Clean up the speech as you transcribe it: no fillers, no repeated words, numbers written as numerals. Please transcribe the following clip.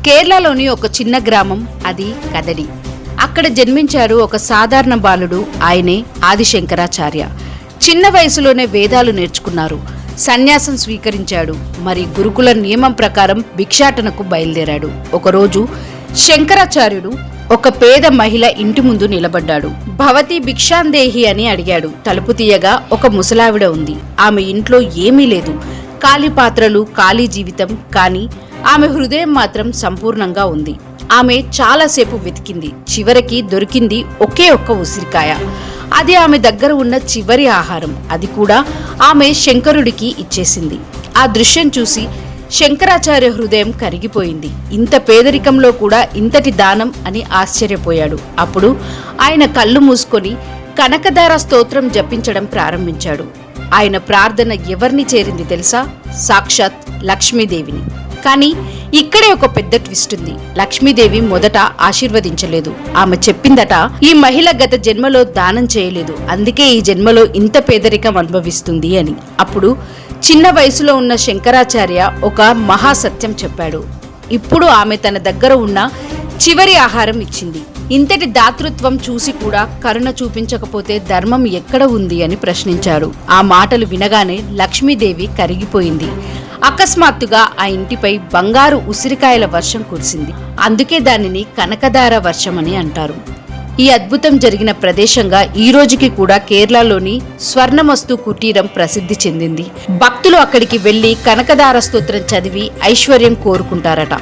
కేరళలోని ఒక చిన్న గ్రామం, అది కదడి. అక్కడ జన్మించారు ఒక సాధారణ బాలుడు, ఆయనే ఆదిశంకరాచార్య. చిన్న వయసులోనే వేదాలు నేర్చుకున్నారు, సన్యాసం స్వీకరించాడు. మరి గురుకుల నియమం ప్రకారం భిక్షాటనకు బయలుదేరాడు. ఒకరోజు శంకరాచార్యుడు ఒక పేద మహిళ ఇంటి ముందు నిలబడ్డాడు. భవతి భిక్షాందేహి అని అడిగాడు. తలుపు తీయగా ఒక ముసలావిడ ఉంది. ఆమె ఇంట్లో ఏమీ లేదు, ఖాళీ పాత్రలు, ఖాళీ జీవితం. కానీ ఆమె హృదయం మాత్రం సంపూర్ణంగా ఉంది. ఆమె చాలాసేపు వెతికింది. చివరికి దొరికింది ఒకే ఒక్క ఉసిరికాయ. అది ఆమె దగ్గర ఉన్న చివరి ఆహారం. అది కూడా ఆమె శంకరుడికి ఇచ్చేసింది. ఆ దృశ్యం చూసి శంకరాచార్య హృదయం కరిగిపోయింది. ఇంత పేదరికంలో కూడా ఇంతటి దానం అని ఆశ్చర్యపోయాడు. అప్పుడు ఆయన కళ్ళు మూసుకొని కనకధార స్తోత్రం జపించడం ప్రారంభించాడు. ఆయన ప్రార్థన ఎవరిని చేరింది తెలుసా? సాక్షాత్ లక్ష్మీదేవిని. కానీ ఇక్కడే ఒక పెద్ద ట్విస్ట్ ఉంది. లక్ష్మీదేవి మొదట ఆశీర్వదించలేదు. ఆమె చెప్పిందట, ఈ మహిళ గత జన్మలో దానం చేయలేదు, అందుకే ఈ జన్మలో ఇంత పేదరికం అనుభవిస్తుంది అని. అప్పుడు చిన్న వయసులో ఉన్న శంకరాచార్య ఒక మహాసత్యం చెప్పాడు. ఇప్పుడు ఆమె తన దగ్గర ఉన్న చివరి ఆహారం ఇచ్చింది. ఇంతటి దాతృత్వం చూసి కూడా కరుణ చూపించకపోతే ధర్మం ఎక్కడ ఉంది అని ప్రశ్నించారు. ఆ మాటలు వినగానే లక్ష్మీదేవి కరిగిపోయింది. అకస్మాత్తుగా ఆ ఇంటిపై బంగారు ఉసిరికాయల వర్షం కురిసింది. అందుకే దానిని కనకధార వర్షం అని అంటారు. ఈ అద్భుతం జరిగిన ప్రదేశంగా ఈ రోజుకి కూడా కేరళలోని స్వర్ణమస్తు కుటీరం ప్రసిద్ధి చెందింది. భక్తులు అక్కడికి వెళ్లి కనకధార స్తోత్రం చదివి ఐశ్వర్యం కోరుకుంటారట.